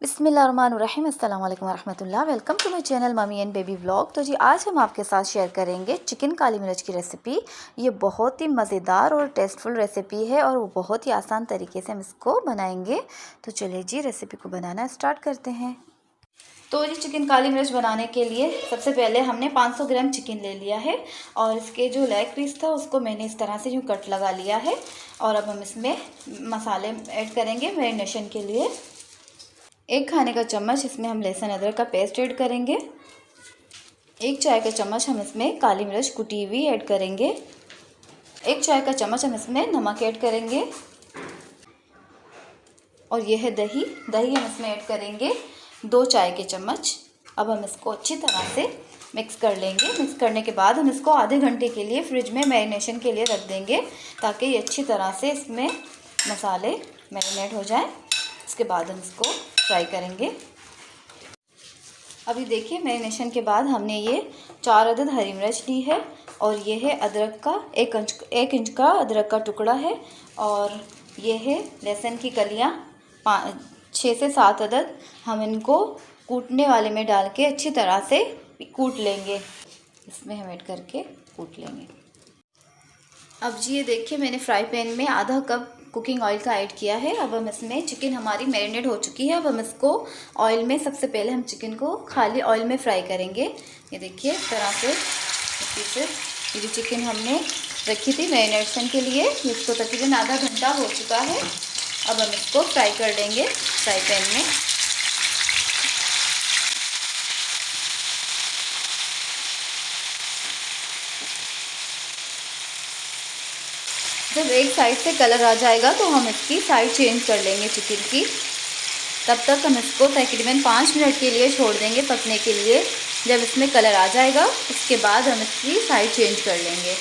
बिस्मिल्लाहिर्रहमानिर्रहीम अस्सलाम वालेकुम वरहमतुल्लाह। Welcome to my channel mummy and baby vlog. तो जी आज हम आपके साथ शेयर करेंगे चिकन काली मिर्च की रेसिपी। ये बहुत ही मज़ेदार और टेस्टफुल रेसिपी है और वो बहुत ही आसान तरीके से हम इसको बनाएंगे। तो चलिए जी रेसिपी को बनाना स्टार्ट करते हैं। तो जी चिकन काली मिर्च बनाने के लिए सबसे पहले हमने 500 ग्राम चिकन ले लिया है और इसके जो लेग पीस था उसको मैंने इस तरह से यूँ कट लगा लिया है। और अब हम इसमें मसाले ऐड करेंगे मैरिनेशन के लिए। 1 खाने का चम्मच इसमें हम लहसुन अदरक का पेस्ट ऐड करेंगे। 1 चाय का चम्मच हम इसमें काली मिर्च कुटी हुई ऐड करेंगे। 1 चाय का चम्मच हम इसमें नमक ऐड करेंगे। और यह है दही हम इसमें ऐड करेंगे 2 चाय के चम्मच। अब हम इसको अच्छी तरह से मिक्स कर लेंगे। मिक्स करने के बाद हम इसको आधे घंटे के लिए फ्रिज में मैरिनेशन के लिए रख देंगे ताकि ये अच्छी तरह से इसमें मसाले मैरिनेट हो जाए। इसके बाद हम इसको फ्राई करेंगे। अभी देखिए मैरिनेशन के बाद हमने ये 4 अदद हरी मिर्च ली है और ये है अदरक का 1 इंच का अदरक का टुकड़ा है। और ये है लहसुन की कलियाँ 6 से 7 अदद। हम इनको कूटने वाले में डाल के अच्छी तरह से कूट लेंगे। इसमें हम ऐड करके कूट लेंगे। अब जी ये देखिए मैंने फ्राई पैन में आधा कप कुकिंग ऑयल का ऐड किया है। अब हम इसमें चिकन हमारी मैरिनेट हो चुकी है। अब हम इसको ऑयल में सबसे पहले हम चिकन को खाली ऑयल में फ्राई करेंगे। ये देखिए इस तरह से ये जो चिकन हमने रखी थी मैरिनेशन के लिए इसको तकरीबन आधा घंटा हो चुका है। अब हम इसको फ्राई कर लेंगे फ्राई पैन में। जब एक साइड से कलर आ जाएगा तो हम इसकी साइड चेंज कर लेंगे चिकन की। तब तक हम इसको तकरीबन 5 मिनट के लिए छोड़ देंगे पकने के लिए। जब इसमें कलर आ जाएगा उसके बाद हम इसकी साइड चेंज कर लेंगे।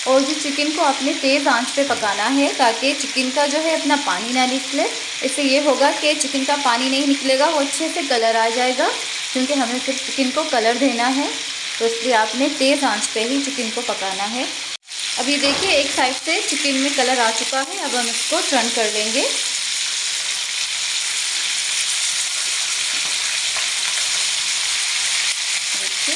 और जो चिकन को अपने तेज़ आंच पे पकाना है ताकि चिकन का जो है अपना पानी ना निकले। इससे ये होगा कि चिकन का पानी नहीं निकलेगा, वो अच्छे से कलर आ जाएगा क्योंकि हमें सिर्फ चिकन को कलर देना है। तो इसलिए आपने तेज़ आंच पे ही चिकन को पकाना है। अब ये देखिए एक साइड से चिकन में कलर आ चुका है। अब हम इसको टर्न कर लेंगे। देखिए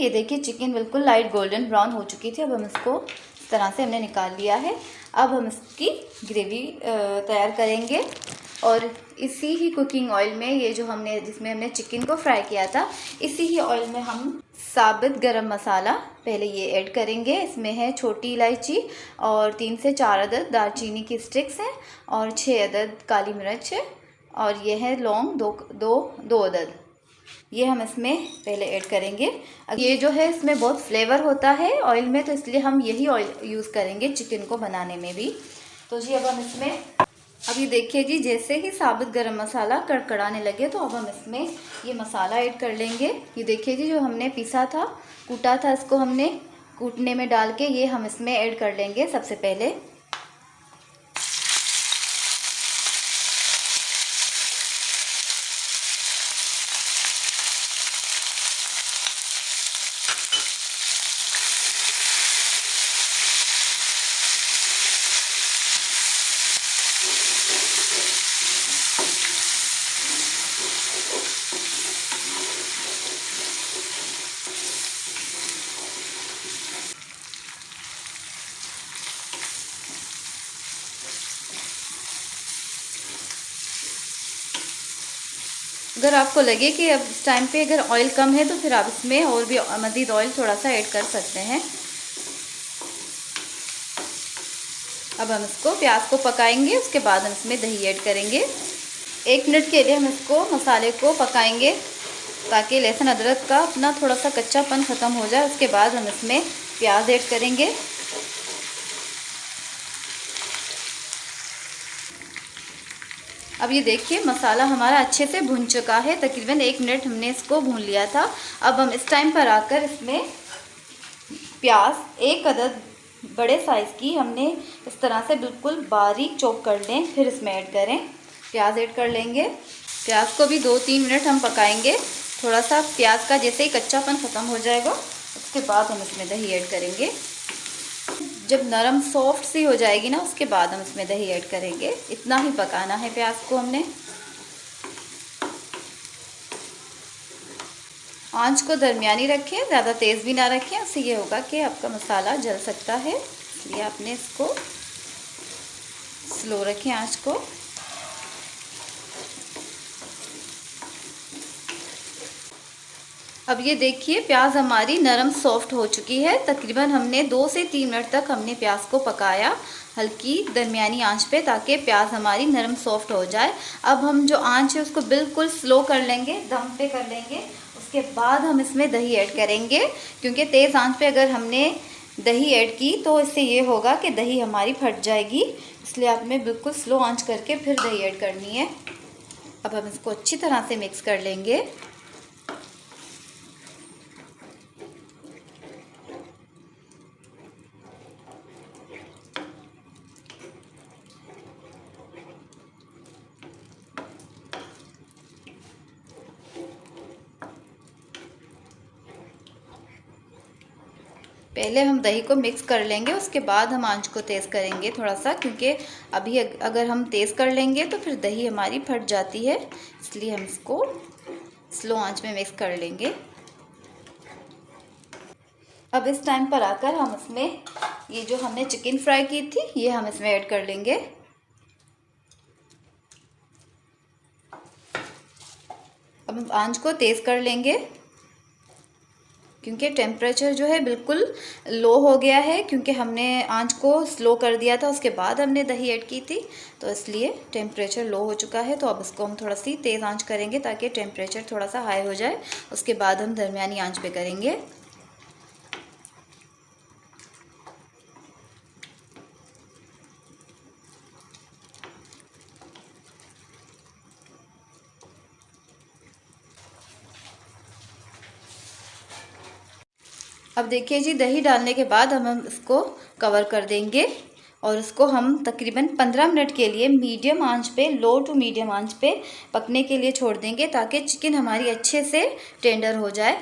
ये देखिए चिकन बिल्कुल लाइट गोल्डन ब्राउन हो चुकी थी। अब हम इसको इस तरह से हमने निकाल लिया है। अब हम इसकी ग्रेवी तैयार करेंगे और इसी ही कुकिंग ऑयल में ये जो हमने जिसमें हमने चिकन को फ्राई किया था इसी ही ऑयल में हम साबित गरम मसाला पहले ये ऐड करेंगे। इसमें है छोटी इलायची और 3 से 4 अदद दालचीनी की स्टिक्स हैं और 6 अदद काली मिर्च है और ये है लौंग दो अदद। ये हम इसमें पहले ऐड करेंगे। अब ये जो है इसमें बहुत फ्लेवर होता है ऑयल में, तो इसलिए हम यही ऑयल यूज़ करेंगे चिकन को बनाने में भी। तो जी अब हम इसमें अभी देखिए जी जैसे ही साबित गरम मसाला कड़कड़ाने लगे तो अब हम इसमें ये मसाला ऐड कर लेंगे। ये देखिए जी जो हमने पीसा था कूटा था इसको हमने कूटने में डाल के ये हम इसमें ऐड कर लेंगे सबसे पहले। अगर आपको लगे कि अब इस टाइम पे अगर ऑयल कम है तो फिर आप इसमें और भी मज़ीद ऑयल थोड़ा सा ऐड कर सकते हैं। अब हम इसको प्याज को पकाएंगे, उसके बाद हम इसमें दही ऐड करेंगे। 1 मिनट के लिए हम इसको मसाले को पकाएंगे ताकि लहसुन अदरक का अपना थोड़ा सा कच्चापन ख़त्म हो जाए। उसके बाद हम इसमें प्याज ऐड करेंगे। अब ये देखिए मसाला हमारा अच्छे से भुन चुका है। तकरीबन 1 मिनट हमने इसको भून लिया था। अब हम इस टाइम पर आकर इसमें प्याज 1 अदद बड़े साइज़ की हमने इस तरह से बिल्कुल बारीक चॉप कर लें, फिर इसमें ऐड करें। प्याज ऐड कर लेंगे। प्याज को भी 2-3 मिनट हम पकाएंगे। थोड़ा सा प्याज का जैसे ही कच्चापन ख़त्म हो जाएगा उसके बाद हम इसमें दही ऐड करेंगे। जब नरम सॉफ्ट सी हो जाएगी ना, उसके बाद हम इसमें दही ऐड करेंगे। इतना ही पकाना है प्याज को हमने। आंच को दरमियानी रखें, ज़्यादा तेज़ भी ना रखें, उससे ये होगा कि आपका मसाला जल सकता है, इसलिए आपने इसको स्लो रखें आंच को। अब ये देखिए प्याज हमारी नरम सॉफ्ट हो चुकी है। तकरीबन हमने 2 से 3 मिनट तक हमने प्याज को पकाया हल्की दरमियानी आंच पे, ताकि प्याज हमारी नरम सॉफ्ट हो जाए। अब हम जो आंच है उसको बिल्कुल स्लो कर लेंगे, दम पे कर लेंगे। उसके बाद हम इसमें दही ऐड करेंगे, क्योंकि तेज़ आंच पे अगर हमने दही ऐड की तो इससे ये होगा कि दही हमारी फट जाएगी, इसलिए आपने बिल्कुल स्लो आंच करके फिर दही ऐड करनी है। अब हम इसको अच्छी तरह से मिक्स कर लेंगे। पहले हम दही को मिक्स कर लेंगे, उसके बाद हम आंच को तेज़ करेंगे थोड़ा सा, क्योंकि अभी अगर हम तेज़ कर लेंगे तो फिर दही हमारी फट जाती है, इसलिए हम इसको स्लो आंच में मिक्स कर लेंगे। अब इस टाइम पर आकर हम इसमें ये जो हमने चिकन फ्राई की थी ये हम इसमें ऐड कर लेंगे। अब हम आंच को तेज़ कर लेंगे, क्योंकि टेम्परेचर जो है बिल्कुल लो हो गया है, क्योंकि हमने आंच को स्लो कर दिया था, उसके बाद हमने दही ऐड की थी, तो इसलिए टेम्परेचर लो हो चुका है। तो अब इसको हम थोड़ा सी तेज़ आंच करेंगे ताकि टेम्परेचर थोड़ा सा हाई हो जाए, उसके बाद हम दरमियानी आंच पे करेंगे। अब देखिए जी, दही डालने के बाद हम इसको कवर कर देंगे और इसको हम तकरीबन 15 मिनट के लिए मीडियम आंच पे, लो टू मीडियम आंच पे पकने के लिए छोड़ देंगे, ताकि चिकन हमारी अच्छे से टेंडर हो जाए।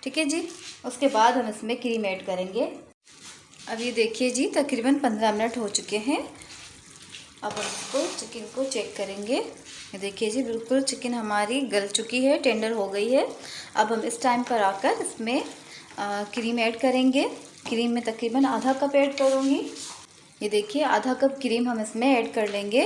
ठीक है जी। उसके बाद हम इसमें क्रीम ऐड करेंगे। अब ये देखिए जी, तकरीबन 15 मिनट हो चुके हैं। अब हम इसको चिकन को चेक करेंगे। ये देखिए जी, बिल्कुल चिकन हमारी गल चुकी है, टेंडर हो गई है। अब हम इस टाइम पर आकर इसमें क्रीम ऐड करेंगे। क्रीम में तकरीबन आधा कप ऐड करूँगी। ये देखिए, आधा कप क्रीम हम इसमें ऐड कर लेंगे।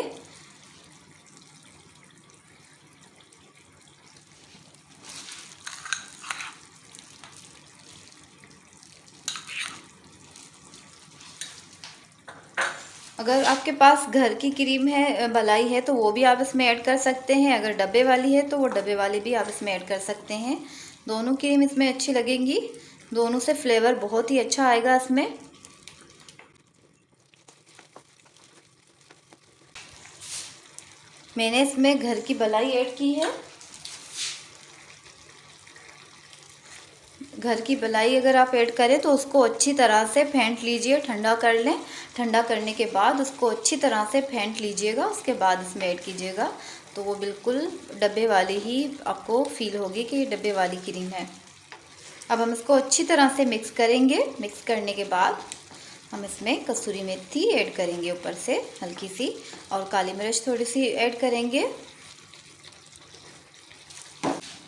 अगर आपके पास घर की क्रीम है, मलाई है, तो वो भी आप इसमें ऐड कर सकते हैं। अगर डब्बे वाली है तो वो डब्बे वाली भी आप इसमें ऐड कर सकते हैं। दोनों क्रीम इसमें अच्छी लगेंगी, दोनों से फ्लेवर बहुत ही अच्छा आएगा इसमें। मैंने इसमें घर की मलाई ऐड की है। घर की मलाई अगर आप ऐड करें तो उसको अच्छी तरह से फेंट लीजिए, ठंडा कर लें। ठंडा करने के बाद उसको अच्छी तरह से फेंट लीजिएगा, उसके बाद इसमें ऐड कीजिएगा, तो वो बिल्कुल डब्बे वाली ही आपको फील होगी कि ये डब्बे वाली क्रीम है। अब हम इसको अच्छी तरह से मिक्स करेंगे। मिक्स करने के बाद हम इसमें कसूरी मेथी ऐड करेंगे ऊपर से हल्की सी, और काली मिर्च थोड़ी सी ऐड करेंगे।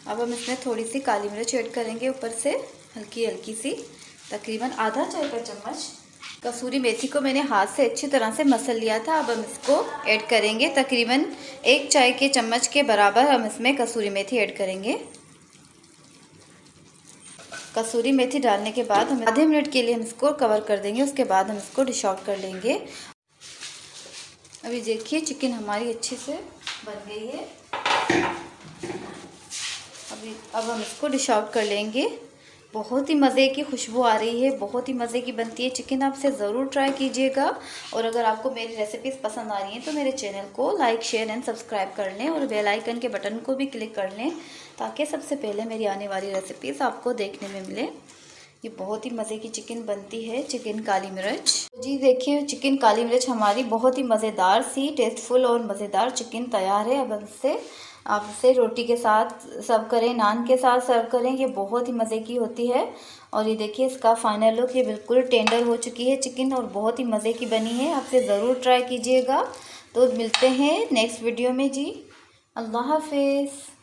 अब हम इसमें थोड़ी सी काली मिर्च ऐड करेंगे ऊपर से, हल्की हल्की सी, तकरीबन आधा चाय का चम्मच। कसूरी मेथी को मैंने हाथ से अच्छी तरह से मसल लिया था। अब हम इसको ऐड करेंगे, तकरीबन 1 चाय के चम्मच के बराबर हम इसमें कसूरी मेथी ऐड करेंगे। कसूरी मेथी डालने के बाद हम आधे मिनट के लिए हम इसको कवर कर देंगे, उसके बाद हम इसको डिश आउट कर लेंगे। अभी देखिए चिकन हमारी अच्छे से बन गई है। अब हम इसको डिश आउट कर लेंगे। बहुत ही मज़े की खुशबू आ रही है, बहुत ही मज़े की बनती है चिकन। आप इसे ज़रूर ट्राई कीजिएगा, और अगर आपको मेरी रेसिपीज़ पसंद आ रही हैं तो मेरे चैनल को लाइक, शेयर एंड सब्सक्राइब कर लें, और बेल आइकन के बटन को भी क्लिक कर लें, ताकि सबसे पहले मेरी आने वाली रेसिपीज़ आपको देखने में मिले। ये बहुत ही मज़े की चिकन बनती है, चिकन काली मिर्च। जी देखिए, चिकन काली मिर्च हमारी बहुत ही मज़ेदार सी, टेस्टफुल और मज़ेदार चिकन तैयार है। अब हम इससे आप इसे रोटी के साथ सर्व करें, नान के साथ सर्व करें, ये बहुत ही मज़े की होती है। और ये देखिए इसका फाइनल लुक, ये बिल्कुल टेंडर हो चुकी है चिकन और बहुत ही मज़े की बनी है। आप इसे ज़रूर ट्राई कीजिएगा। तो मिलते हैं नेक्स्ट वीडियो में जी। अल्लाह हाफिज़।